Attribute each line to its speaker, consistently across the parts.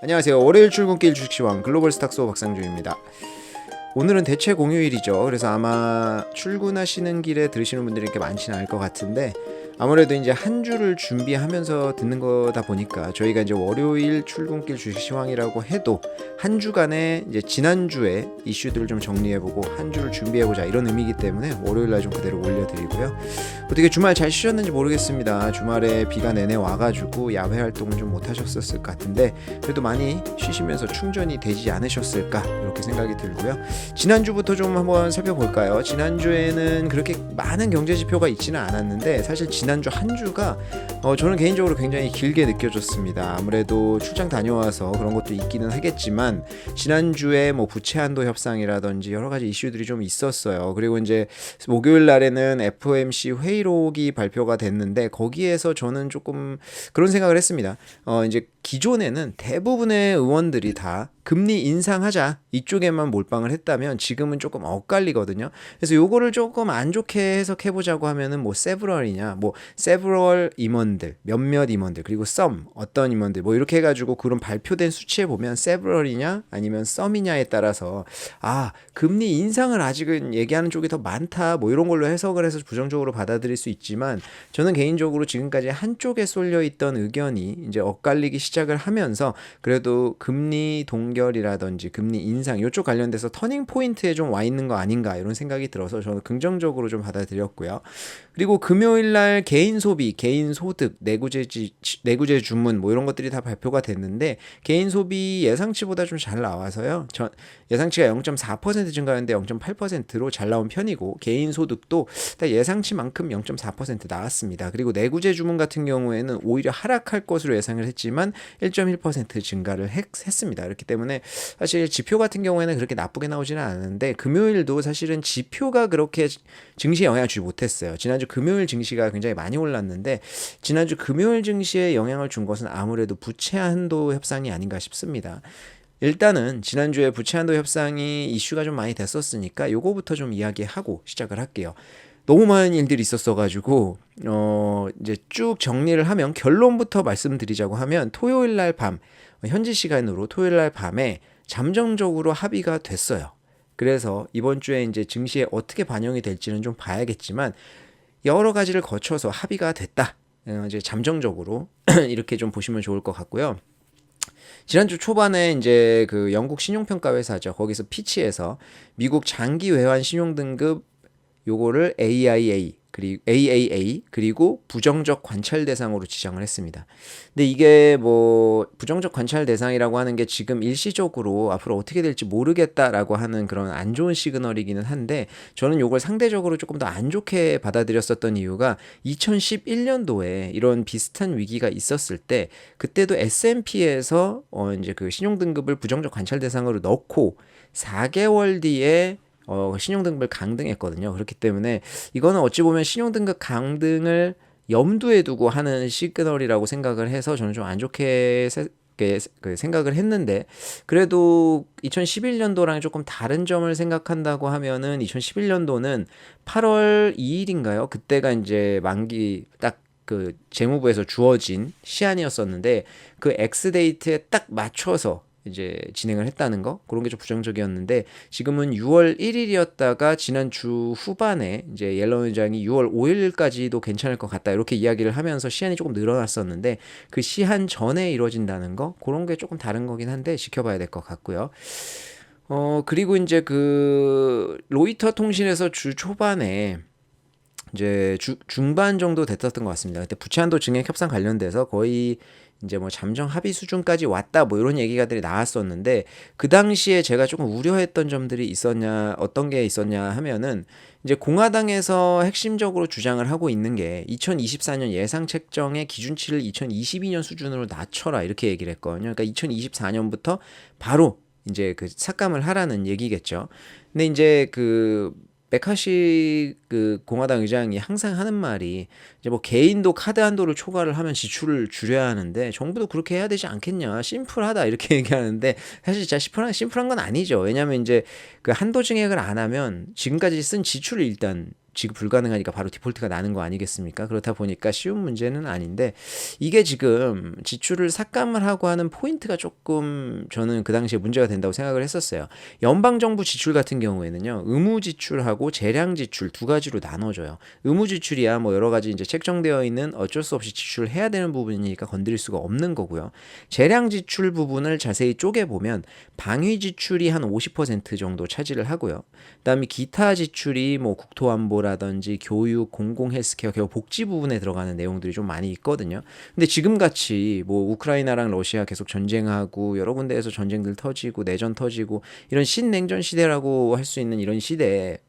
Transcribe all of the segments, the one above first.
Speaker 1: 안녕하세요. 월요일 출근길 주식시황 글로벌 스탁소 박상준입니다. 오늘은 대체 공휴일이죠. 그래서 아마 출근하시는 길에 들으시는 분들이 이렇게 많지는 않을 것 같은데, 아무래도 이제 한 주를 준비하면서 듣는 거다 보니까 저희가 이제 월요일 출근길 주식시황이라고 해도 한 주간의 이제 지난주에 이슈들을 좀 정리해보고 한 주를 준비해보자 이런 의미이기 때문에 월요일날 좀 그대로 올려드리고요. 어떻게 주말 잘 쉬셨는지 모르겠습니다. 주말에 비가 내내 와가지고 야외 활동을 좀 못하셨을 것 같은데 그래도 많이 쉬시면서 충전이 되지 않으셨을까 이렇게 생각이 들고요. 지난주부터 좀 한번 살펴볼까요? 지난주에는 그렇게 많은 경제 지표가 있지는 않았는데 사실 지난주 한 주가 저는 개인적으로 굉장히 길게 느껴졌습니다. 아무래도 출장 다녀와서 그런 것도 있기는 하겠지만 지난주에 뭐 부채 한도 협상이라든지 여러 가지 이슈들이 좀 있었어요. 그리고 이제 목요일 날에는 FOMC 회의록이 발표가 됐는데 거기에서 저는 조금 그런 생각을 했습니다. 이제 기존에는 대부분의 의원들이 다 금리 인상하자 이쪽에만 몰빵을 했다면 지금은 조금 엇갈리거든요. 그래서 요거를 조금 안 좋게 해석해보자고 하면은 뭐 several이냐, 뭐 several 임원들, 몇몇 임원들, 그리고 some 어떤 임원들, 뭐 이렇게 해가지고 그런 발표된 수치에 보면 several이냐 아니면 some이냐에 따라서 금리 인상을 아직은 얘기하는 쪽이 더 많다, 뭐 이런 걸로 해석을 해서 부정적으로 받아들일 수 있지만 저는 개인적으로 지금까지 한쪽에 쏠려 있던 의견이 이제 엇갈리기 시작을 하면서 그래도 금리 동결이라든지 금리 인상 이쪽 관련돼서 터닝 포인트에 좀 와 있는 거 아닌가 이런 생각이 들어서 저는 긍정적으로 좀 받아들였고요. 그리고 금요일 날 개인 소비, 개인 소득, 내구재 주문 뭐 이런 것들이 다 발표가 됐는데 개인 소비 예상치보다 좀 잘 나와서요. 예상치가 0.4% 증가했는데 0.8%로 잘 나온 편이고 개인 소득도 예상치만큼 0.4% 나왔습니다. 그리고 내구재 주문 같은 경우에는 오히려 하락할 것으로 예상을 했지만 1.1% 증가를 했습니다. 그렇기 때문에 사실 지표 같은 경우에는 그렇게 나쁘게 나오지는 않았는데 금요일도 사실은 지표가 그렇게 증시에 영향을 주지 못했어요. 지난주 금요일 증시가 굉장히 많이 올랐는데 지난주 금요일 증시에 영향을 준 것은 아무래도 부채 한도 협상이 아닌가 싶습니다. 일단은 지난주에 부채 한도 협상이 이슈가 좀 많이 됐었으니까 요거부터 좀 이야기하고 시작을 할게요. 너무 많은 일들이 있었어가지고 이제 쭉 정리를 하면 결론부터 말씀드리자고 하면 토요일 날 밤, 현지 시간으로 토요일 날 밤에 잠정적으로 합의가 됐어요. 그래서 이번 주에 이제 증시에 어떻게 반영이 될지는 좀 봐야겠지만 여러 가지를 거쳐서 합의가 됐다. 이제 잠정적으로 이렇게 좀 보시면 좋을 것 같고요. 지난주 초반에 이제 그 영국 신용평가 회사죠. 거기서 피치에서 미국 장기 외환 신용 등급 요거를 AAA 그리고 부정적 관찰 대상으로 지정을 했습니다. 근데 이게 뭐 부정적 관찰 대상이라고 하는 게 지금 일시적으로 앞으로 어떻게 될지 모르겠다라고 하는 그런 안 좋은 시그널이기는 한데 저는 요걸 상대적으로 조금 더 안 좋게 받아들였었던 이유가 2011년도에 이런 비슷한 위기가 있었을 때 그때도 S&P에서 이제 그 신용 등급을 부정적 관찰 대상으로 넣고 4개월 뒤에 신용등급을 강등했거든요. 그렇기 때문에 이거는 어찌 보면 신용등급 강등을 염두에 두고 하는 시그널이라고 생각을 해서 저는 좀 안 좋게 생각을 했는데 그래도 2011년도랑 조금 다른 점을 생각한다고 하면은 2011년도는 8월 2일인가요? 그때가 이제 만기 딱 그 재무부에서 주어진 시한이었었는데 그 X데이트에 딱 맞춰서 이제 진행을 했다는 거 그런 게 좀 부정적이었는데 지금은 6월 1일이었다가 지난 주 후반에 이제 옐런 의장이 6월 5일까지도 괜찮을 것 같다 이렇게 이야기를 하면서 시한이 조금 늘어났었는데 그 시한 전에 이루어진다는 거 그런 게 조금 다른 거긴 한데 지켜봐야 될 것 같고요. 그리고 이제 그 로이터 통신에서 주 초반에 이제 중반 정도 됐었던 것 같습니다. 그때 부채 한도 증액 협상 관련돼서 거의 이제 뭐 잠정 합의 수준까지 왔다 뭐 이런 얘기가들이 나왔었는데 그 당시에 제가 조금 우려했던 점들이 있었냐 어떤 게 있었냐 하면은 이제 공화당에서 핵심적으로 주장을 하고 있는 게 2024년 예상 책정의 기준치를 2022년 수준으로 낮춰라 이렇게 얘기를 했거든요. 그러니까 2024년부터 바로 이제 그 삭감을 하라는 얘기겠죠. 근데 이제 그 메카시 그 공화당 의장이 항상 하는 말이 이제 뭐 개인도 카드 한도를 초과를 하면 지출을 줄여야 하는데 정부도 그렇게 해야 되지 않겠냐 심플하다 이렇게 얘기하는데 사실 진짜 심플한 건 아니죠. 왜냐하면 이제 그 한도 증액을 안 하면 지금까지 쓴 지출을 일단 지급 불가능하니까 바로 디폴트가 나는 거 아니겠습니까? 그렇다 보니까 쉬운 문제는 아닌데 이게 지금 지출을 삭감을 하고 하는 포인트가 조금 저는 그 당시에 문제가 된다고 생각을 했었어요. 연방정부 지출 같은 경우에는요, 의무 지출하고 재량 지출 두 가지로 나눠져요. 의무 지출이야 뭐 여러 가지 이제 책정되어 있는 어쩔 수 없이 지출을 해야 되는 부분이니까 건드릴 수가 없는 거고요. 재량 지출 부분을 자세히 쪼개 보면 방위 지출이 한 50% 정도 차지를 하고요. 그다음에 기타 지출이 뭐 국토안보라든지 교육, 공공 헬스케어, 개업 복지 부분에 들어가는 내용들이 좀 많이 있거든요. 근데 지금 같이 뭐 우크라이나랑 러시아 계속 전쟁하고 여러 군데에서 전쟁들 터지고 내전 터지고 이런 신냉전 시대라고 할 수 있는 이런 시대에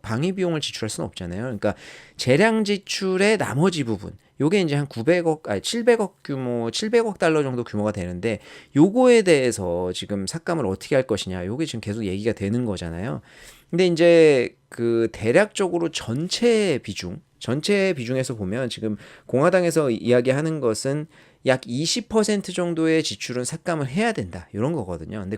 Speaker 1: 방위 비용을 지출할 수는 없잖아요. 그러니까 재량 지출의 나머지 부분, 요게 이제 한 700억 규모, 700억 달러 정도 규모가 되는데 요거에 대해서 지금 삭감을 어떻게 할 것이냐, 요게 지금 계속 얘기가 되는 거잖아요. 근데 이제 그 대략적으로 전체 비중에서 보면 지금 공화당에서 이야기하는 것은 약 20% 정도의 지출은 삭감을 해야 된다, 이런 거거든요. 근데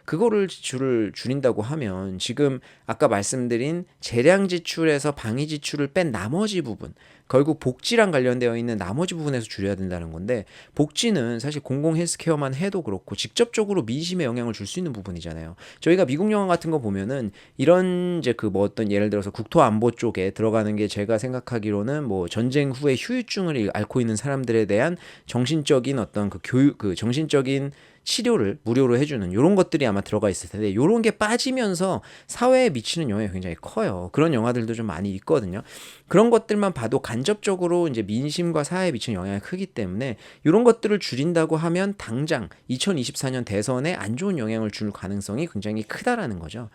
Speaker 1: 그거를 지출을 줄인다고 하면 지금 아까 말씀드린 재량 지출에서 방위 지출을 뺀 나머지 부분, 결국 복지랑 관련되어 있는 나머지 부분에서 줄여야 된다는 건데, 복지는 사실 공공 헬스케어만 해도 그렇고 직접적으로 민심에 영향을 줄 수 있는 부분이잖아요. 저희가 미국 영화 같은 거 보면은 이런 이제 그 뭐 어떤 예를 들어서 국토안보 쪽에 들어가는 게, 제가 생각하기로는 뭐 전쟁 후에 후유증을 앓고 있는 사람들에 대한 정신적인 어떤 그 교육, 그 정신적인 치료를 무료로 해주는 이런 것들이 아마 들어가 있을 텐데, 이런 게 빠지면서 사회에 미치는 영향이 굉장히 커요. 그런 영화들도 좀 많이 있거든요. 그런 것들만 봐도 간접적으로 이제 민심과 사회에 미치는 영향이 크기 때문에 이런 것들을 줄인다고 하면 당장 2024년 대선에 안 좋은 영향을 줄 가능성이 굉장히 크다라는 거죠.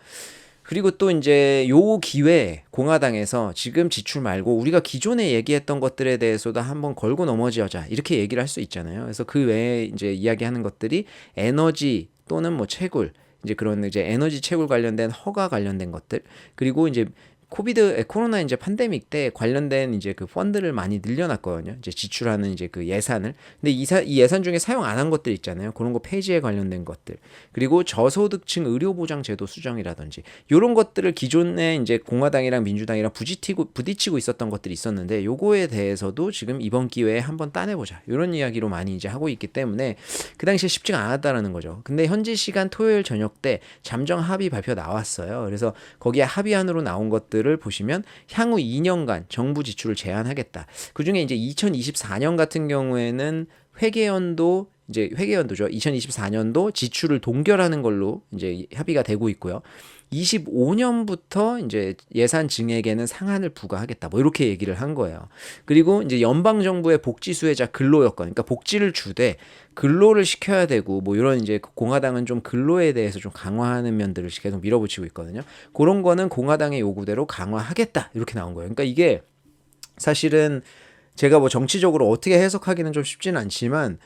Speaker 1: 그리고 또 이제 요 기회에 공화당에서 지금 지출 말고 우리가 기존에 얘기했던 것들에 대해서도 한번 걸고 넘어지자, 이렇게 얘기를 할 수 있잖아요. 그래서 그 외에 이제 이야기하는 것들이 에너지 또는 뭐 채굴, 이제 그런 이제 에너지 채굴 관련된 허가 관련된 것들, 그리고 이제 코로나 이제 팬데믹 때 관련된 이제 그 펀드를 많이 늘려놨거든요. 이제 지출하는 이제 그 예산을. 근데 이 예산 중에 사용 안 한 것들 있잖아요. 그런 거 폐지에 관련된 것들. 그리고 저소득층 의료보장 제도 수정이라든지 이런 것들을 기존에 이제 공화당이랑 민주당이랑 부딪히고 있었던 것들이 있었는데, 요거에 대해서도 지금 이번 기회에 한번 따내보자, 이런 이야기로 많이 이제 하고 있기 때문에 그 당시에 쉽지가 않았다라는 거죠. 근데 현지 시간 토요일 저녁 때 잠정 합의 발표 나왔어요. 그래서 거기에 합의안으로 나온 것들을 보시면 향후 2년간 정부 지출을 제한하겠다. 그중에 이제 2024년 같은 경우에는 회계연도죠. 2024년도 지출을 동결하는 걸로 이제 합의가 되고 있고요. 25년부터 이제 예산 증액에는 상한을 부과하겠다, 뭐 이렇게 얘기를 한 거예요. 그리고 이제 연방 정부의 복지 수혜자 근로 여건, 그러니까 복지를 주되 근로를 시켜야 되고, 뭐 이런 이제 공화당은 좀 근로에 대해서 좀 강화하는 면들을 계속 밀어붙이고 있거든요. 그런 거는 공화당의 요구대로 강화하겠다, 이렇게 나온 거예요. 그러니까 이게 사실은 제가 뭐 정치적으로 어떻게 해석하기는 좀 쉽지는 않지만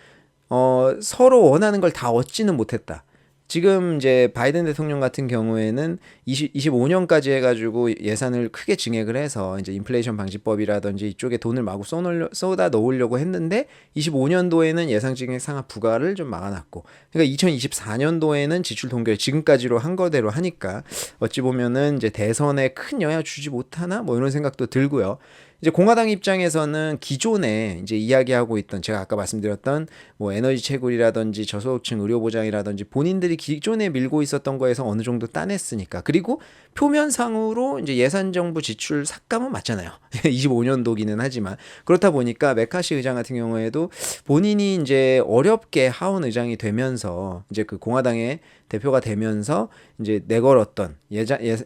Speaker 1: 서로 원하는 걸 다 얻지는 못했다. 지금 이제 바이든 대통령 같은 경우에는 25년까지 해가지고 예산을 크게 증액을 해서 이제 인플레이션 방지법이라든지 이쪽에 돈을 마구 쏟아 넣으려고 했는데, 25년도에는 예산 증액 상한 부과를 좀 막아놨고, 그러니까 2024년도에는 지출 동결 지금까지로 한 거대로 하니까 어찌 보면은 이제 대선에 큰 영향을 주지 못하나, 뭐 이런 생각도 들고요. 이제 공화당 입장에서는 기존에 이제 이야기하고 있던, 제가 아까 말씀드렸던 뭐 에너지 채굴이라든지 저소득층 의료 보장이라든지 본인들이 기존에 밀고 있었던 거에서 어느 정도 따냈으니까, 그리고 표면상으로 이제 예산 정부 지출 삭감은 맞잖아요. 25년도기는 하지만, 그렇다 보니까 메카시 의장 같은 경우에도 본인이 이제 어렵게 하원 의장이 되면서 이제 그 공화당의 대표가 되면서 이제 내걸었던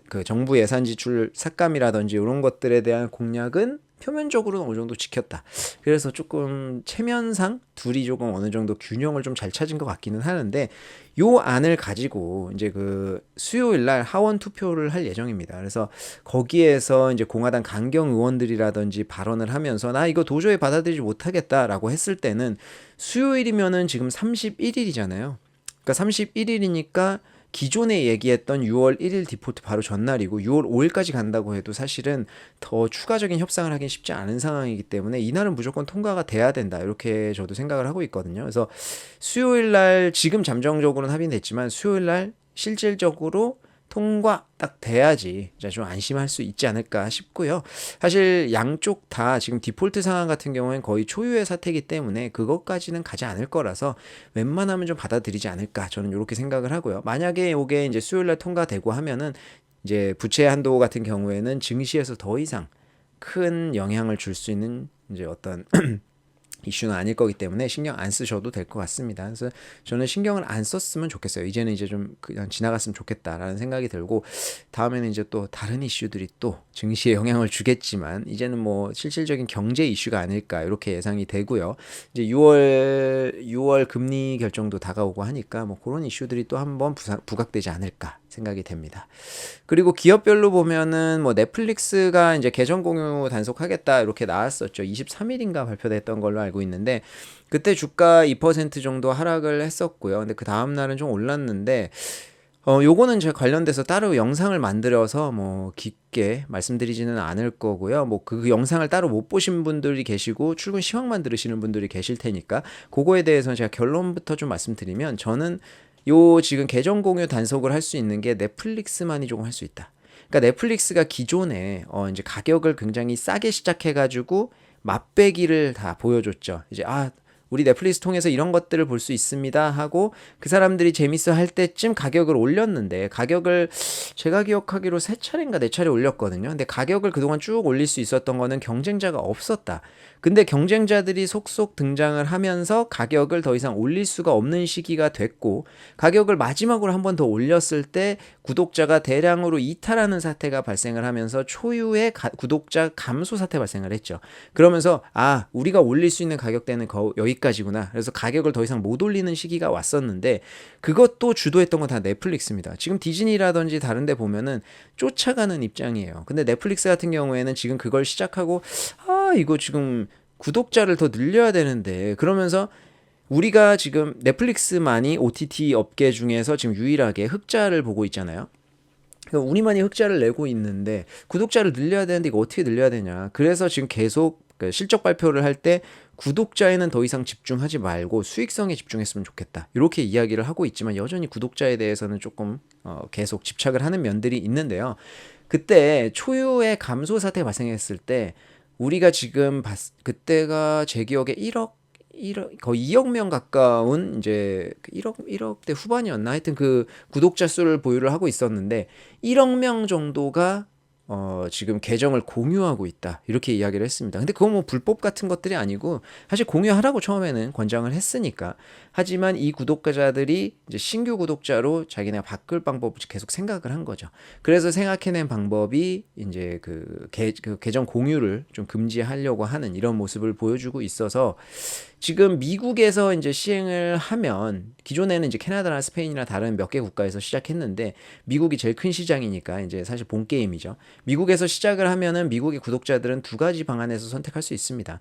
Speaker 1: 그 정부 예산 지출 삭감이라든지 이런 것들에 대한 공약은 표면적으로는 어느 정도 지켰다. 그래서 조금 체면상 둘이 조금 어느 정도 균형을 좀 잘 찾은 것 같기는 하는데, 요 안을 가지고 이제 그 수요일 날 하원 투표를 할 예정입니다. 그래서 거기에서 이제 공화당 강경 의원들이라든지 발언을 하면서 나 이거 도저히 받아들이지 못하겠다라고 했을 때는, 수요일이면은 지금 31일이잖아요. 그러니까 31일이니까 기존에 얘기했던 6월 1일 디폴트 바로 전날이고 6월 5일까지 간다고 해도 사실은 더 추가적인 협상을 하긴 쉽지 않은 상황이기 때문에 이날은 무조건 통과가 돼야 된다, 이렇게 저도 생각을 하고 있거든요. 그래서 수요일 날 지금 잠정적으로는 합의됐지만 수요일 날 실질적으로 통과 딱 돼야지 좀 안심할 수 있지 않을까 싶고요. 사실 양쪽 다 지금 디폴트 상황 같은 경우엔 거의 초유의 사태이기 때문에 그것까지는 가지 않을 거라서 웬만하면 좀 받아들이지 않을까 저는 이렇게 생각을 하고요. 만약에 이게 이제 수요일날 통과되고 하면은 이제 부채 한도 같은 경우에는 증시에서 더 이상 큰 영향을 줄 수 있는 이제 어떤 이슈는 아닐 거기 때문에 신경 안 쓰셔도 될 것 같습니다. 그래서 저는 신경을 안 썼으면 좋겠어요. 이제는 이제 좀 그냥 지나갔으면 좋겠다라는 생각이 들고, 다음에는 이제 또 다른 이슈들이 또 증시에 영향을 주겠지만 이제는 뭐 실질적인 경제 이슈가 아닐까 이렇게 예상이 되고요. 이제 6월 금리 결정도 다가오고 하니까 뭐 그런 이슈들이 또 한번 부각되지 않을까 생각이 됩니다. 그리고 기업별로 보면은 뭐 넷플릭스가 이제 계정 공유 단속하겠다 이렇게 나왔었죠. 23일인가 발표됐던 걸로 알고 있는데 그때 주가 2% 정도 하락을 했었고요. 근데 그 다음 날은 좀 올랐는데 요거는 제가 관련돼서 따로 영상을 만들어서 뭐 깊게 말씀드리지는 않을 거고요. 뭐 그 영상을 따로 못 보신 분들이 계시고 출근 시황만 들으시는 분들이 계실 테니까 그거에 대해서는 제가 결론부터 좀 말씀드리면, 저는 요 지금 계정 공유 단속을 할 수 있는 게 넷플릭스만이 조금 할 수 있다. 그러니까 넷플릭스가 기존에 이제 가격을 굉장히 싸게 시작해가지고 맛배기를 다 보여줬죠. 이제 우리 넷플릭스 통해서 이런 것들을 볼 수 있습니다 하고 그 사람들이 재밌어 할 때쯤 가격을 올렸는데, 가격을 제가 기억하기로 3차례인가 4차례 올렸거든요. 근데 가격을 그동안 쭉 올릴 수 있었던 거는 경쟁자가 없었다. 근데 경쟁자들이 속속 등장을 하면서 가격을 더 이상 올릴 수가 없는 시기가 됐고, 가격을 마지막으로 한 번 더 올렸을 때 구독자가 대량으로 이탈하는 사태가 발생을 하면서 초유의 구독자 감소 사태 발생을 했죠. 그러면서 우리가 올릴 수 있는 가격대는 여기까지구나. 그래서 가격을 더 이상 못 올리는 시기가 왔었는데, 그것도 주도했던 건 다 넷플릭스입니다. 지금 디즈니라든지 다른 데 보면은 쫓아가는 입장이에요. 근데 넷플릭스 같은 경우에는 지금 그걸 시작하고 이거 지금 구독자를 더 늘려야 되는데, 그러면서 우리가 지금 넷플릭스만이 OTT 업계 중에서 지금 유일하게 흑자를 보고 있잖아요. 우리만이 흑자를 내고 있는데 구독자를 늘려야 되는데 이거 어떻게 늘려야 되냐. 그래서 지금 계속 실적 발표를 할 때 구독자에는 더 이상 집중하지 말고 수익성에 집중했으면 좋겠다 이렇게 이야기를 하고 있지만, 여전히 구독자에 대해서는 조금 계속 집착을 하는 면들이 있는데요. 그때 초유의 감소 사태 발생했을 때 우리가 지금 그때가 제 기억에 1억 거의 2억 명 가까운 이제 1억대 후반이었나, 하여튼 그 구독자 수를 보유를 하고 있었는데 1억 명 정도가 지금 계정을 공유하고 있다 이렇게 이야기를 했습니다. 근데 그건 뭐 불법 같은 것들이 아니고 사실 공유하라고 처음에는 권장을 했으니까. 하지만 이 구독자들이 이제 신규 구독자로 자기네가 바꿀 방법을 계속 생각을 한 거죠. 그래서 생각해낸 방법이 이제 그 계정 공유를 좀 금지하려고 하는 이런 모습을 보여주고 있어서, 지금 미국에서 이제 시행을 하면, 기존에는 이제 캐나다나 스페인이나 다른 몇 개 국가에서 시작했는데 미국이 제일 큰 시장이니까 이제 사실 본 게임이죠. 미국에서 시작을 하면은 미국의 구독자들은 두 가지 방안에서 선택할 수 있습니다.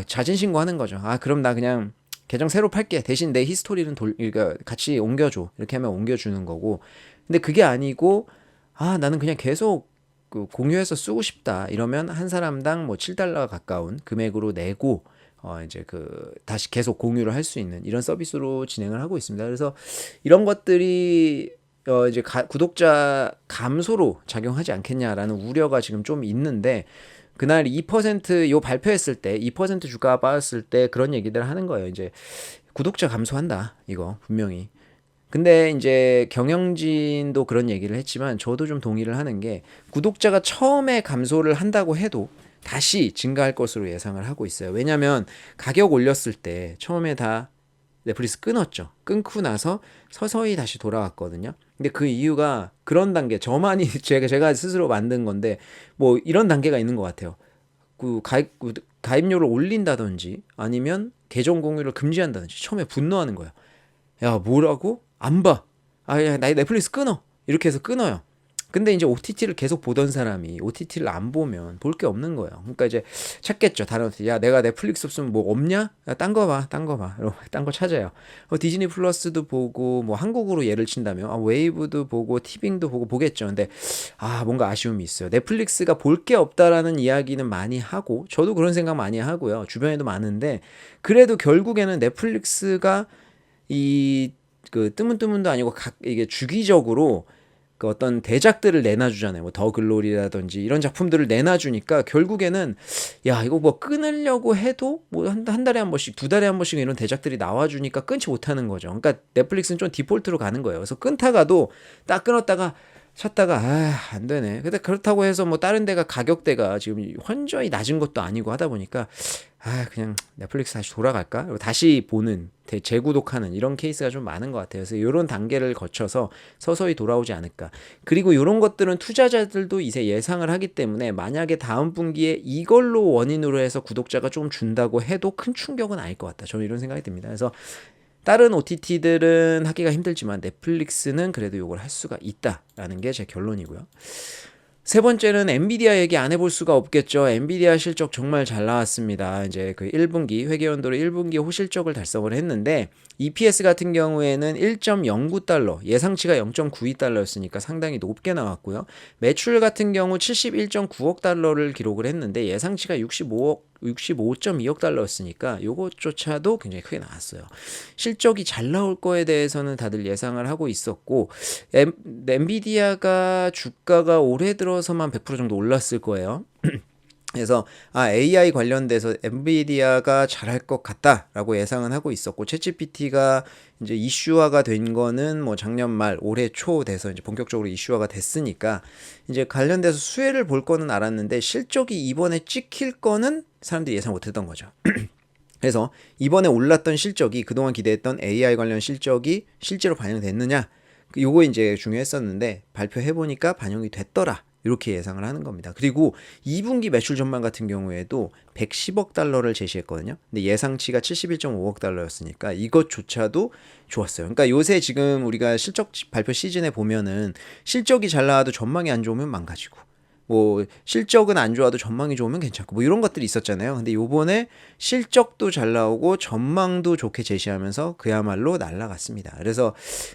Speaker 1: 자진 신고하는 거죠. 그럼 나 그냥 계정 새로 팔게. 대신 내 히스토리는 그러니까 같이 옮겨줘. 이렇게 하면 옮겨주는 거고. 근데 그게 아니고 나는 그냥 계속 공유해서 쓰고 싶다. 이러면 한 사람당 뭐 $7 가까운 금액으로 내고 이제 다시 계속 공유를 할 수 있는 이런 서비스로 진행을 하고 있습니다. 그래서 이런 것들이 이제 구독자 감소로 작용하지 않겠냐라는 우려가 지금 좀 있는데, 그날 2% 발표했을 때 2% 주가가 빠졌을 때 그런 얘기들 하는 거예요. 이제 구독자 감소한다 이거 분명히. 근데 이제 경영진도 그런 얘기를 했지만 저도 좀 동의를 하는 게, 구독자가 처음에 감소를 한다고 해도 다시 증가할 것으로 예상을 하고 있어요. 왜냐하면 가격 올렸을 때 처음에 다 넷플릭스 끊었죠. 끊고 나서 서서히 다시 돌아왔거든요. 근데 그 이유가 그런 단계, 저만이 제가 스스로 만든 건데 뭐 이런 단계가 있는 것 같아요. 가입료를 올린다든지 아니면 계정 공유를 금지한다든지 처음에 분노하는 거예요. 야, 뭐라고? 안 봐. 야, 나 넷플릭스 끊어. 이렇게 해서 끊어요. 근데 이제 OTT를 계속 보던 사람이 OTT를 안 보면 볼 게 없는 거예요. 그러니까 이제 찾겠죠. 다른 OTT. 야, 내가 넷플릭스 없으면 뭐 없냐? 야, 딴 거 봐. 딴 거 찾아요. 디즈니 플러스도 보고, 뭐 한국으로 예를 친다면 웨이브도 보고 티빙도 보고 보겠죠. 근데 뭔가 아쉬움이 있어요. 넷플릭스가 볼 게 없다라는 이야기는 많이 하고, 저도 그런 생각 많이 하고요. 주변에도 많은데, 그래도 결국에는 넷플릭스가 뜨문뜨문도 아니고 이게 주기적으로 그 어떤 대작들을 내놔주잖아요. 뭐 더 글로리라든지 이런 작품들을 내놔주니까 결국에는 야 이거 뭐 끊으려고 해도 뭐 한 달에 한 번씩 두 달에 한 번씩 이런 대작들이 나와주니까 끊지 못하는 거죠. 그러니까 넷플릭스는 좀 디폴트로 가는 거예요. 그래서 끊다가도 딱 끊었다가 찾다가 안 되네. 근데 그렇다고 해서 뭐 다른 데가 가격대가 지금 현저히 낮은 것도 아니고 하다 보니까 그냥 넷플릭스 다시 돌아갈까? 그리고 다시 보는 재구독하는 이런 케이스가 좀 많은 것 같아요. 그래서 이런 단계를 거쳐서 서서히 돌아오지 않을까. 그리고 이런 것들은 투자자들도 이제 예상을 하기 때문에 만약에 다음 분기에 이걸로 원인으로 해서 구독자가 좀 준다고 해도 큰 충격은 아닐 것 같다. 저는 이런 생각이 듭니다. 그래서 다른 OTT들은 하기가 힘들지만 넷플릭스는 그래도 이걸 할 수가 있다라는 게 제 결론이고요. 세 번째는 엔비디아 얘기 안 해볼 수가 없겠죠. 엔비디아 실적 정말 잘 나왔습니다. 이제 그 1분기 회계연도로 1분기 호실적을 달성을 했는데 EPS 같은 경우에는 1.09달러, 예상치가 0.92달러였으니까 상당히 높게 나왔고요. 매출 같은 경우 71.9억 달러를 기록을 했는데 예상치가 65.2억 달러였으니까 요것조차도 굉장히 크게 나왔어요. 실적이 잘 나올 거에 대해서는 다들 예상을 하고 있었고 엔비디아가 주가가 올해 들어서만 100% 정도 올랐을 거예요. 그래서 AI 관련돼서 엔비디아가 잘할 것 같다라고 예상은 하고 있었고 챗GPT가 이제 이슈화가 된 거는 뭐 작년 말 올해 초 돼서 이제 본격적으로 이슈화가 됐으니까 이제 관련돼서 수혜를 볼 거는 알았는데 실적이 이번에 찍힐 거는 사람들이 예상 못했던 거죠. 그래서 이번에 올랐던 실적이 그동안 기대했던 AI 관련 실적이 실제로 반영됐느냐 요거 이제 중요했었는데 발표해보니까 반영이 됐더라. 이렇게 예상을 하는 겁니다. 그리고 2분기 매출 전망 같은 경우에도 110억 달러를 제시했거든요. 근데 예상치가 71.5억 달러였으니까 이것조차도 좋았어요. 그러니까 요새 지금 우리가 실적 발표 시즌에 보면은 실적이 잘 나와도 전망이 안 좋으면 망가지고 뭐 실적은 안 좋아도 전망이 좋으면 괜찮고 뭐 이런 것들이 있었잖아요. 근데 요번에 실적도 잘 나오고 전망도 좋게 제시하면서 그야말로 날라갔습니다. 그래서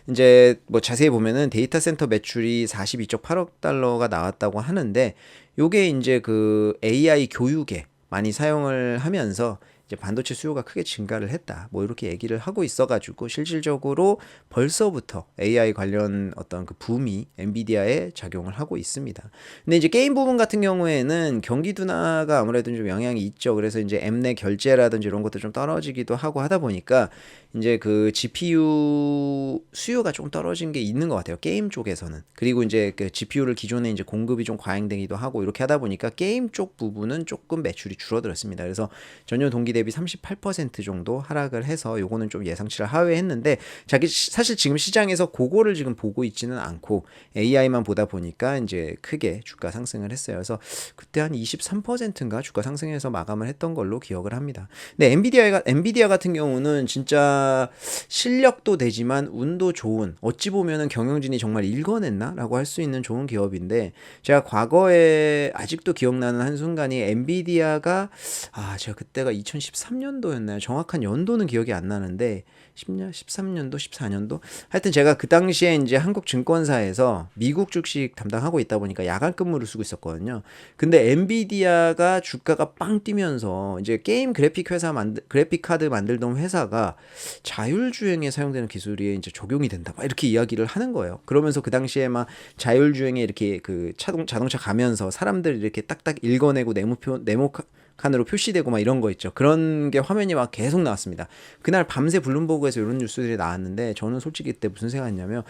Speaker 1: 이제 뭐 자세히 보면은 데이터 센터 매출이 42.8억 달러가 나왔다고 하는데 요게 이제 그 AI 교육에 많이 사용을 하면서 이제 반도체 수요가 크게 증가를 했다. 뭐 이렇게 얘기를 하고 있어가지고 실질적으로 벌써부터 AI 관련 어떤 그 붐이 엔비디아에 작용을 하고 있습니다. 근데 이제 게임 부분 같은 경우에는 경기 둔화가 아무래도 좀 영향이 있죠. 그래서 이제 앱내 결제라든지 이런 것도 좀 떨어지기도 하고 하다 보니까 이제 그 GPU 수요가 좀 떨어진 게 있는 것 같아요. 게임 쪽에서는. 그리고 이제 그 GPU를 기존에 이제 공급이 좀 과잉되기도 하고 이렇게 하다 보니까 게임 쪽 부분은 조금 매출이 줄어들었습니다. 그래서 전년 동기 대비 38% 정도 하락을 해서 요거는 좀 예상치를 하회했는데 사실 지금 시장에서 그거를 지금 보고 있지는 않고 AI만 보다 보니까 이제 크게 주가 상승을 했어요. 그래서 그때 한 23%인가 주가 상승해서 마감을 했던 걸로 기억을 합니다. 근데 엔비디아 같은 경우는 진짜 실력도 되지만 운도 좋은 어찌 보면은 경영진이 정말 읽어냈나라고 할 수 있는 좋은 기업인데 제가 과거에 아직도 기억나는 한순간이 엔비디아가 제가 그때가 2013년도였나요? 정확한 연도는 기억이 안 나는데 10년, 13년도, 14년도 하여튼 제가 그 당시에 이제 한국 증권사에서 미국 주식 담당하고 있다 보니까 야간 근무를 쓰고 있었거든요. 근데 엔비디아가 주가가 빵 뛰면서 이제 게임 그래픽 카드 만들던 회사가 자율주행에 사용되는 기술이 이제 적용이 된다. 막 이렇게 이야기를 하는 거예요. 그러면서 그 당시에 막 자율주행에 이렇게 그 자동차 가면서 사람들 이렇게 딱딱 읽어내고 네모칸으로 표시되고 막 이런 거 있죠. 그런 게 화면이 막 계속 나왔습니다. 그날 밤새 블룸버그에서 이런 뉴스들이 나왔는데 저는 솔직히 그때 무슨 생각했냐면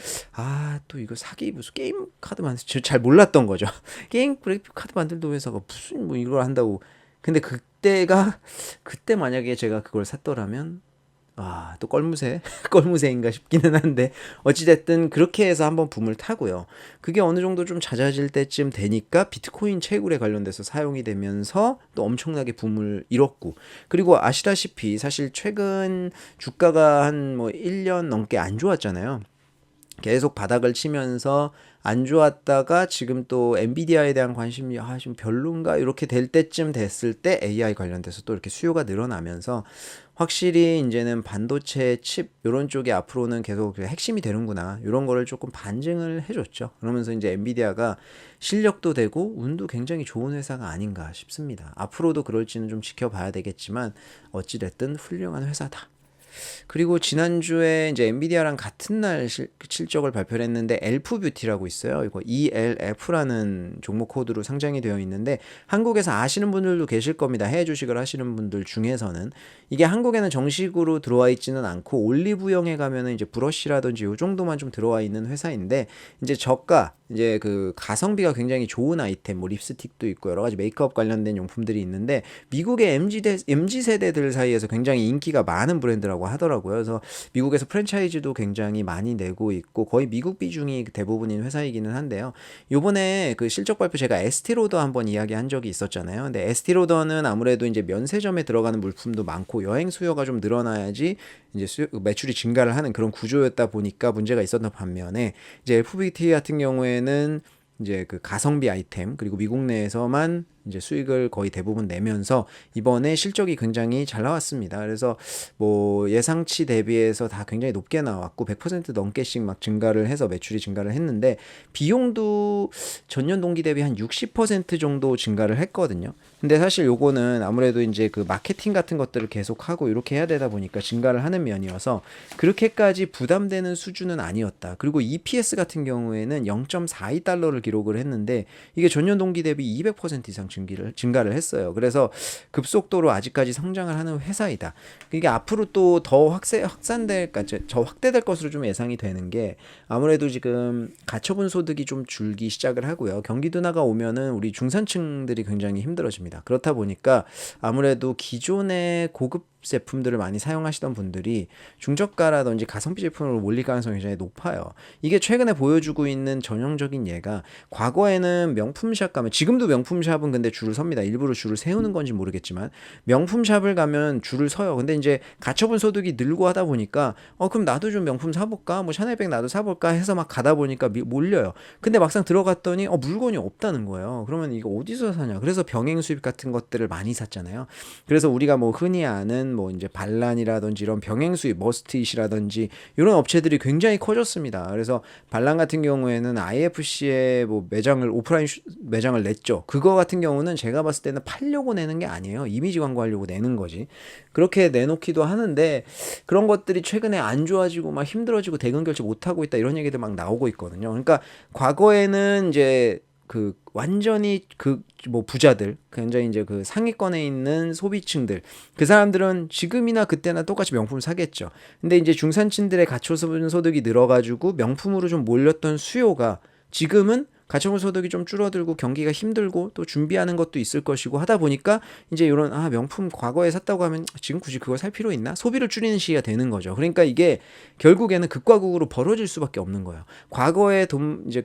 Speaker 1: 또 이거 사기 무슨 게임 카드 잘 몰랐던 거죠. 게임 그래픽 카드 만들던 회사가 무슨 뭐 이걸 한다고. 근데 그때 만약에 제가 그걸 샀더라면 또 껄무새인가 싶기는 한데 어찌됐든 그렇게 해서 한번 붐을 타고요. 그게 어느 정도 좀 잦아질 때쯤 되니까 비트코인 채굴에 관련돼서 사용이 되면서 또 엄청나게 붐을 이뤘고 그리고 아시다시피 사실 최근 주가가 한 뭐 1년 넘게 안 좋았잖아요. 계속 바닥을 치면서 안 좋았다가 지금 또 엔비디아에 대한 관심이 좀 별론가 이렇게 될 때쯤 됐을 때 AI 관련돼서 또 이렇게 수요가 늘어나면서 확실히 이제는 반도체 칩 이런 쪽이 앞으로는 계속 핵심이 되는구나 이런 거를 조금 반증을 해줬죠. 그러면서 이제 엔비디아가 실력도 되고 운도 굉장히 좋은 회사가 아닌가 싶습니다. 앞으로도 그럴지는 좀 지켜봐야 되겠지만 어찌됐든 훌륭한 회사다. 그리고 지난주에 이제 엔비디아랑 같은 날 실적을 발표를 했는데 엘프 뷰티라고 있어요. 이거 ELF라는 종목 코드로 상장이 되어 있는데 한국에서 아시는 분들도 계실 겁니다. 해외 주식을 하시는 분들 중에서는 이게 한국에는 정식으로 들어와 있지는 않고 올리브영에 가면은 이제 브러쉬라든지 요 정도만 좀 들어와 있는 회사인데 이제 저가 이제 그 가성비가 굉장히 좋은 아이템 뭐 립스틱도 있고 여러 가지 메이크업 관련된 용품들이 있는데 미국의 MZ 세대들 사이에서 굉장히 인기가 많은 브랜드라고 하더라고요. 그래서 미국에서 프랜차이즈도 굉장히 많이 내고 있고 거의 미국 비중이 대부분인 회사이기는 한데요. 요번에 그 실적 발표 제가 에스티로더 한번 이야기한 적이 있었잖아요. 근데 에스티로더는 아무래도 이제 면세점에 들어가는 물품도 많고 여행 수요가 좀 늘어나야지 이제 매출이 증가를 하는 그런 구조였다 보니까 문제가 있었던 반면에 이제 FBT 같은 경우에는 이제 그 가성비 아이템 그리고 미국 내에서만 이제 수익을 거의 대부분 내면서 이번에 실적이 굉장히 잘 나왔습니다. 그래서 뭐 예상치 대비해서 다 굉장히 높게 나왔고 100% 넘게씩 막 증가를 해서 매출이 증가를 했는데 비용도 전년 동기 대비 한 60% 정도 증가를 했거든요. 근데 사실 요거는 아무래도 이제 그 마케팅 같은 것들을 계속하고 이렇게 해야 되다 보니까 증가를 하는 면이어서 그렇게까지 부담되는 수준은 아니었다. 그리고 EPS 같은 경우에는 0.42달러를 기록을 했는데 이게 전년 동기 대비 200% 이상 증가를 했어요. 그래서 급속도로 아직까지 성장을 하는 회사이다. 이게 앞으로 또 더 확대될 것으로 좀 예상이 되는 게 아무래도 지금 가처분 소득이 좀 줄기 시작을 하고요. 경기 둔화가 오면은 우리 중산층들이 굉장히 힘들어집니다. 그렇다 보니까 아무래도 기존의 고급 제품들을 많이 사용하시던 분들이 중저가라든지 가성비 제품으로 몰릴 가능성이 굉장히 높아요. 이게 최근에 보여주고 있는 전형적인 예가 과거에는 명품샵 가면 지금도 명품샵은 근데 줄을 섭니다. 일부러 줄을 세우는 건지 모르겠지만 명품샵을 가면 줄을 서요. 근데 이제 가처분 소득이 늘고 하다 보니까 그럼 나도 좀 명품 사볼까? 뭐 샤넬백 나도 사볼까? 해서 막 가다 보니까 몰려요. 근데 막상 들어갔더니 물건이 없다는 거예요. 그러면 이거 어디서 사냐? 그래서 병행 수입 같은 것들을 많이 샀잖아요. 그래서 우리가 뭐 흔히 아는 뭐 이제 반란이라든지 이런 병행 수입 머스트잇이라든지 이런 업체들이 굉장히 커졌습니다. 그래서 반란 같은 경우에는 IFC에 뭐 오프라인 매장을 냈죠. 그거 같은 경우는 제가 봤을 때는 팔려고 내는 게 아니에요. 이미지 광고하려고 내는 거지. 그렇게 내놓기도 하는데 그런 것들이 최근에 안 좋아지고 막 힘들어지고 대금 결제 못 하고 있다 이런 얘기들 막 나오고 있거든요. 그러니까 과거에는 이제 그 완전히 그 뭐 부자들 굉장히 이제 그 상위권에 있는 소비층들 그 사람들은 지금이나 그때나 똑같이 명품을 사겠죠. 근데 이제 중산층들의 가처분 소득이 늘어가지고 명품으로 좀 몰렸던 수요가 지금은 가처분 소득이 좀 줄어들고 경기가 힘들고 또 준비하는 것도 있을 것이고 하다 보니까 이제 이런 명품 과거에 샀다고 하면 지금 굳이 그걸 살 필요 있나? 소비를 줄이는 시기가 되는 거죠. 그러니까 이게 결국에는 극과 극으로 벌어질 수밖에 없는 거예요. 과거에 이제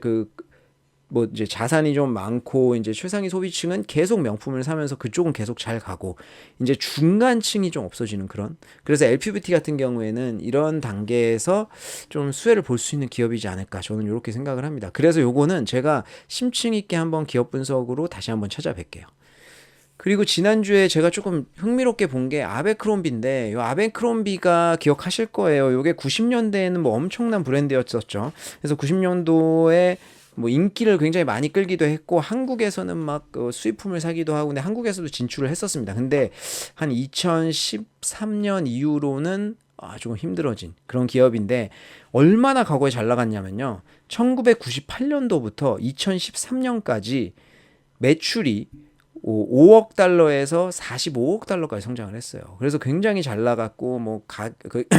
Speaker 1: 뭐 이제 자산이 좀 많고 이제 최상위 소비층은 계속 명품을 사면서 그쪽은 계속 잘 가고 이제 중간층이 좀 없어지는 그런 그래서 LPBT 같은 경우에는 이런 단계에서 좀 수혜를 볼 수 있는 기업이지 않을까 저는 이렇게 생각을 합니다. 그래서 요거는 제가 심층 있게 한번 기업 분석으로 다시 한번 찾아뵐게요. 그리고 지난주에 제가 조금 흥미롭게 본 게 아베크롬비인데 이 아베크롬비가 기억하실 거예요. 요게 90년대에는 뭐 엄청난 브랜드였었죠. 그래서 90년도에 뭐 인기를 굉장히 많이 끌기도 했고 한국에서는 막 수입품을 사기도 하고 근데 한국에서도 진출을 했었습니다. 근데 한 2013년 이후로는 조금 힘들어진 그런 기업인데 얼마나 과거에 잘 나갔냐면요. 1998년도부터 2013년까지 매출이 5억 달러에서 45억 달러까지 성장을 했어요. 그래서 굉장히 잘 나갔고 뭐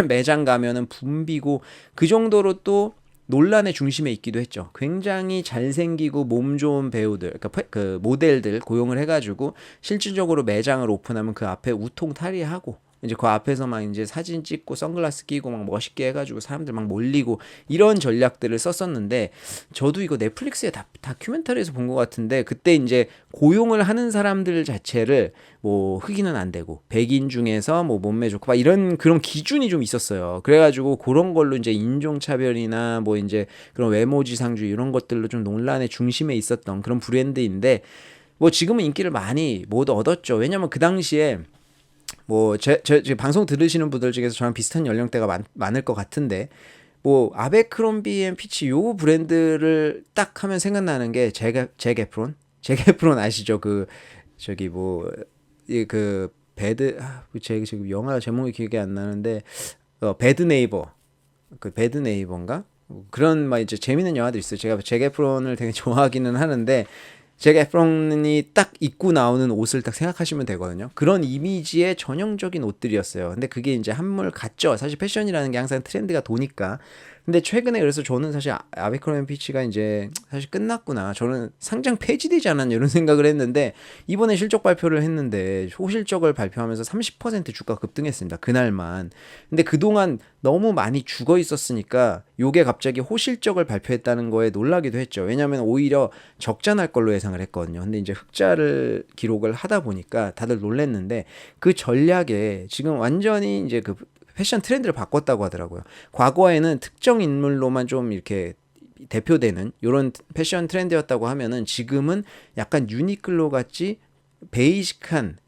Speaker 1: 매장 가면은 붐비고 그 정도로 또 논란의 중심에 있기도 했죠. 굉장히 잘생기고 몸 좋은 배우들, 그러니까 그 모델들 고용을 해가지고 실질적으로 매장을 오픈하면 그 앞에 우통탈의하고 이제 그 앞에서만 이제 사진 찍고 선글라스 끼고 막 멋있게 해가지고 사람들 막 몰리고 이런 전략들을 썼었는데 저도 이거 넷플릭스의 다큐멘터리에서 본 것 같은데 그때 이제 고용을 하는 사람들 자체를 뭐 흑인은 안 되고 백인 중에서 뭐 몸매 좋고 막 이런 그런 기준이 좀 있었어요. 그래가지고 그런 걸로 이제 인종차별이나 뭐 이제 그런 외모지상주의 이런 것들로 좀 논란의 중심에 있었던 그런 브랜드인데 뭐 지금은 인기를 많이 못 얻었죠. 왜냐면 그 당시에 뭐 제 방송 들으시는 분들 중에서 저랑 비슷한 연령대가 많을 것 같은데 뭐 아베크롬비 앤 피치 요 브랜드를 딱 하면 생각나는 게 잭 에프론 아시죠? 그 저기 뭐 그 제가 지금 영화 제목이 기억이 안 나는데 배드 네이버, 그 배드 네이버인가? 그런 막 이제 재밌는 영화들 있어요. 제가 잭 에프론을 되게 좋아하기는 하는데 잭 에프론이 딱 입고 나오는 옷을 딱 생각하시면 되거든요. 그런 이미지의 전형적인 옷들이었어요. 근데 그게 이제 한물 갔죠. 사실 패션이라는 게 항상 트렌드가 도니까. 근데 최근에 그래서 저는 사실 아베크로미 피치가 이제 사실 끝났구나. 저는 상장 폐지되지 않았냐 이런 생각을 했는데 이번에 실적 발표를 했는데 호실적을 발표하면서 30% 주가 급등했습니다. 그날만. 근데 그동안 너무 많이 죽어 있었으니까 요게 갑자기 호실적을 발표했다는 거에 놀라기도 했죠. 왜냐하면 오히려 적자 날 걸로 예상을 했거든요. 근데 이제 흑자를 기록을 하다 보니까 다들 놀랬는데 그 전략에 지금 완전히 이제 그 패션 트렌드를 바꿨다고 하더라고요. 과거에는 특정 인물로만 좀 이렇게 대표되는 이런 패션 트렌드였다고 하면은 지금은 약간 유니클로 같이 베이식한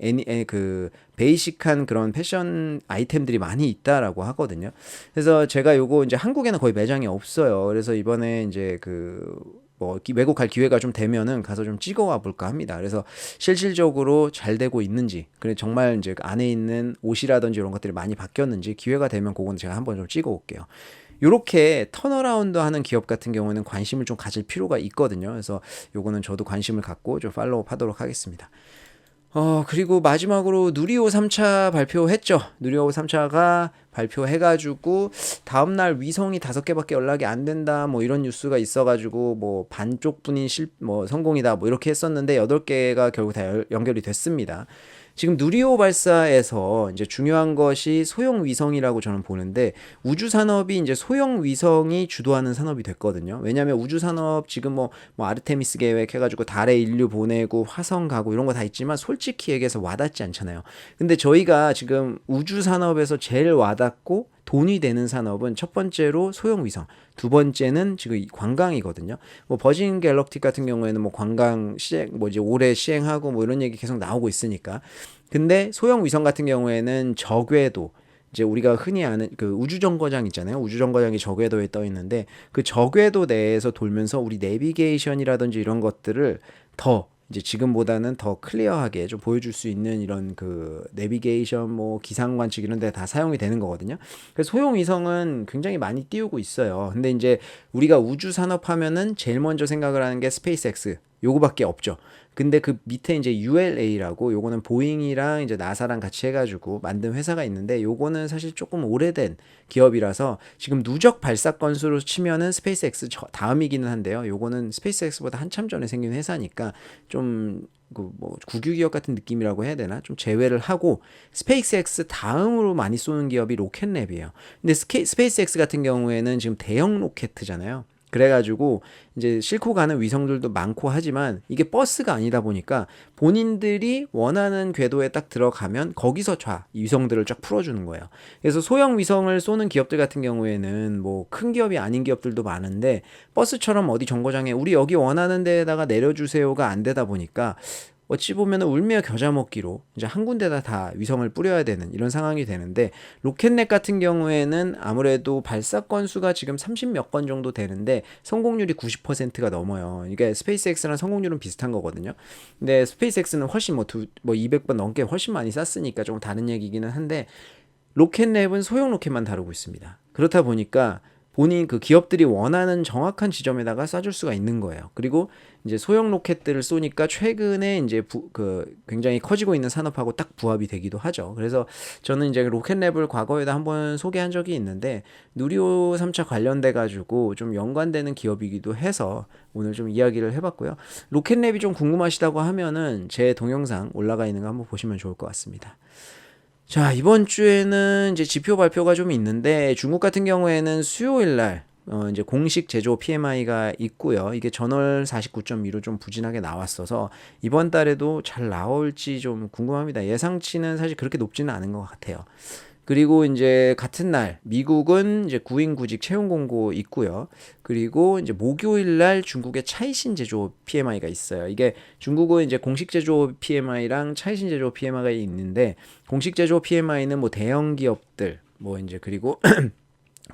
Speaker 1: 그런 패션 아이템들이 많이 있다라고 하거든요. 그래서 제가 요거 이제 한국에는 거의 매장이 없어요. 그래서 이번에 이제 뭐 외국 갈 기회가 좀 되면은 가서 좀 찍어와 볼까 합니다. 그래서 실질적으로 잘 되고 있는지, 그래 정말 이제 안에 있는 옷이라든지 이런 것들이 많이 바뀌었는지 기회가 되면 그건 제가 한번 좀 찍어 올게요. 요렇게 턴어라운드 하는 기업 같은 경우에는 관심을 좀 가질 필요가 있거든요. 그래서 요거는 저도 관심을 갖고 좀 팔로우 하도록 하겠습니다. 그리고 마지막으로 누리호 3차 발표했죠. 누리호 3차가 발표해가지고 다음날 위성이 5개밖에 연락이 안 된다 뭐 이런 뉴스가 있어가지고 뭐 반쪽 분이 뭐 성공이다 뭐 이렇게 했었는데 8개가 결국 다 연결이 됐습니다. 지금 누리호 발사에서 이제 중요한 것이 소형 위성이라고 저는 보는데 우주 산업이 이제 소형 위성이 주도하는 산업이 됐거든요. 왜냐하면 우주 산업 지금 뭐 아르테미스 계획 해가지고 달에 인류 보내고 화성 가고 이런 거 다 있지만 솔직히 얘기해서 와닿지 않잖아요. 근데 저희가 지금 우주 산업에서 제일 와닿고 돈이 되는 산업은 첫 번째로 소형 위성, 두 번째는 지금 관광이거든요. 뭐 버진 갤럭틱 같은 경우에는 뭐 관광 시행, 뭐 이제 올해 시행하고 뭐 이런 얘기 계속 나오고 있으니까. 근데 소형 위성 같은 경우에는 저궤도, 이제 우리가 흔히 아는 그 우주 정거장 있잖아요. 우주 정거장이 저궤도에 떠 있는데 그 저궤도 내에서 돌면서 우리 내비게이션이라든지 이런 것들을 더 이제 지금보다는 더 클리어하게 좀 보여줄 수 있는 이런 그 내비게이션 뭐 기상 관측 이런 데 다 사용이 되는 거거든요. 그래서 소형 위성은 굉장히 많이 띄우고 있어요. 근데 이제 우리가 우주 산업 하면은 제일 먼저 생각을 하는 게 스페이스X 요거밖에 없죠. 근데 그 밑에 이제 ULA라고 요거는 보잉이랑 이제 나사랑 같이 해가지고 만든 회사가 있는데 요거는 사실 조금 오래된 기업이라서 지금 누적 발사 건수로 치면은 스페이스X 다음이기는 한데요. 요거는 스페이스X보다 한참 전에 생긴 회사니까 좀 뭐 국유 기업 같은 느낌이라고 해야 되나? 좀 제외를 하고 스페이스X 다음으로 많이 쏘는 기업이 로켓랩이에요. 근데 스페이스X 같은 경우에는 지금 대형 로켓이잖아요. 그래가지고 이제 싣고 가는 위성들도 많고 하지만 이게 버스가 아니다 보니까 본인들이 원하는 궤도에 딱 들어가면 거기서 위성들을 쫙 풀어주는 거예요. 그래서 소형 위성을 쏘는 기업들 같은 경우에는 뭐 큰 기업이 아닌 기업들도 많은데 버스처럼 어디 정거장에 우리 여기 원하는 데에다가 내려주세요가 안 되다 보니까 어찌 보면 울며 겨자 먹기로 이제 한 군데다 다 위성을 뿌려야 되는 이런 상황이 되는데 로켓넷 같은 경우에는 아무래도 발사 건수가 지금 30몇 건 정도 되는데 성공률이 90%가 넘어요. 이게 스페이스X랑 성공률은 비슷한 거거든요. 근데 스페이스X는 훨씬 뭐 200번 넘게 훨씬 많이 쐈으니까 좀 다른 얘기기는 한데 로켓랩은 소형 로켓만 다루고 있습니다. 그렇다 보니까 본인 그 기업들이 원하는 정확한 지점에다가 쏴줄 수가 있는 거예요. 그리고 이제 소형 로켓들을 쏘니까 최근에 이제 굉장히 커지고 있는 산업하고 딱 부합이 되기도 하죠. 그래서 저는 이제 로켓랩을 과거에도 한번 소개한 적이 있는데 누리호 3차 관련돼 가지고 좀 연관되는 기업이기도 해서 오늘 좀 이야기를 해봤고요. 로켓랩이 좀 궁금하시다고 하면은 제 동영상 올라가 있는 거 한번 보시면 좋을 것 같습니다. 자, 이번 주에는 이제 지표 발표가 좀 있는데 중국 같은 경우에는 수요일 날 이제 공식 제조 PMI가 있고요. 이게 전월 49.2로 좀 부진하게 나왔어서 이번 달에도 잘 나올지 좀 궁금합니다. 예상치는 사실 그렇게 높지는 않은 것 같아요. 그리고 이제 같은 날 미국은 이제 구인구직 채용 공고 있고요. 그리고 이제 목요일 날 중국의 차이신 제조 PMI가 있어요. 이게 중국은 이제 공식 제조 PMI랑 차이신 제조 PMI가 있는데 공식 제조 PMI는 뭐 대형 기업들 뭐 이제 그리고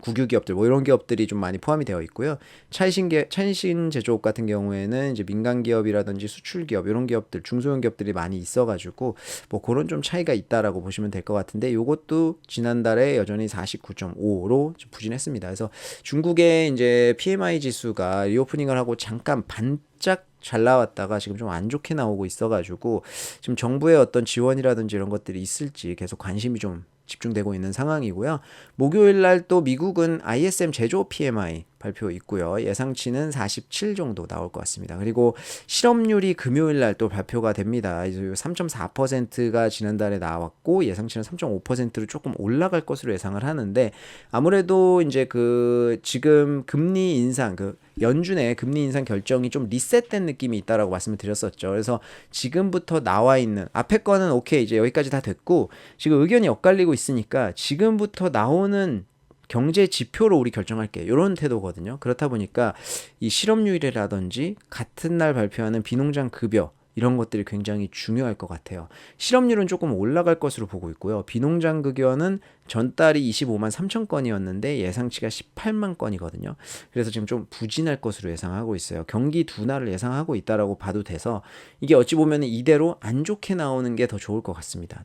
Speaker 1: 국유 기업들 뭐 이런 기업들이 좀 많이 포함이 되어 있고요. 차이신 제조업 같은 경우에는 이제 민간 기업이라든지 수출 기업 이런 기업들 중소형 기업들이 많이 있어가지고 뭐 그런 좀 차이가 있다라고 보시면 될 것 같은데 요것도 지난달에 여전히 49.5로 부진했습니다. 그래서 중국의 이제 PMI 지수가 리오프닝을 하고 잠깐 반짝 잘 나왔다가 지금 좀 안 좋게 나오고 있어가지고 지금 정부의 어떤 지원이라든지 이런 것들이 있을지 계속 관심이 좀 집중되고 있는 상황이고요. 목요일 날 또 미국은 ISM 제조업 PMI 발표 있고요. 예상치는 47 정도 나올 것 같습니다. 그리고 실업률이 금요일 날 또 발표가 됩니다. 3.4%가 지난달에 나왔고 예상치는 3.5%로 조금 올라갈 것으로 예상을 하는데 아무래도 이제 그 지금 금리 인상 연준의 금리 인상 결정이 좀 리셋된 느낌이 있다라고 말씀을 드렸었죠. 그래서 지금부터 나와 있는 앞에 거는 오케이 이제 여기까지 다 됐고 지금 의견이 엇갈리고 있으니까 지금부터 나오는 경제 지표로 우리 결정할게 이런 태도거든요. 그렇다 보니까 이 실업률이라든지 같은 날 발표하는 비농장 급여 이런 것들이 굉장히 중요할 것 같아요. 실업률은 조금 올라갈 것으로 보고 있고요. 비농장 급여는 전달이 25만 3천 건이었는데 예상치가 18만 건이거든요. 그래서 지금 좀 부진할 것으로 예상하고 있어요. 경기 둔화를 예상하고 있다라고 봐도 돼서 이게 어찌 보면 이대로 안 좋게 나오는 게 더 좋을 것 같습니다.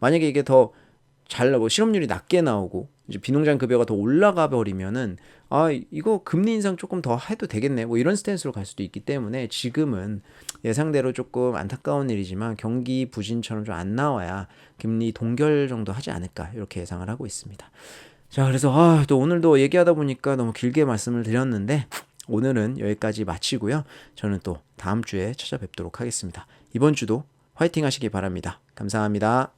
Speaker 1: 만약에 이게 더 잘 나고 실업률이 낮게 나오고 이제 비농장 급여가 더 올라가 버리면은 이거 금리 인상 조금 더 해도 되겠네 뭐 이런 스탠스로 갈 수도 있기 때문에 지금은 예상대로 조금 안타까운 일이지만 경기 부진처럼 좀 안 나와야 금리 동결 정도 하지 않을까 이렇게 예상을 하고 있습니다. 자 그래서 또 오늘도 얘기하다 보니까 너무 길게 말씀을 드렸는데 오늘은 여기까지 마치고요. 저는 또 다음 주에 찾아뵙도록 하겠습니다. 이번 주도 화이팅 하시기 바랍니다. 감사합니다.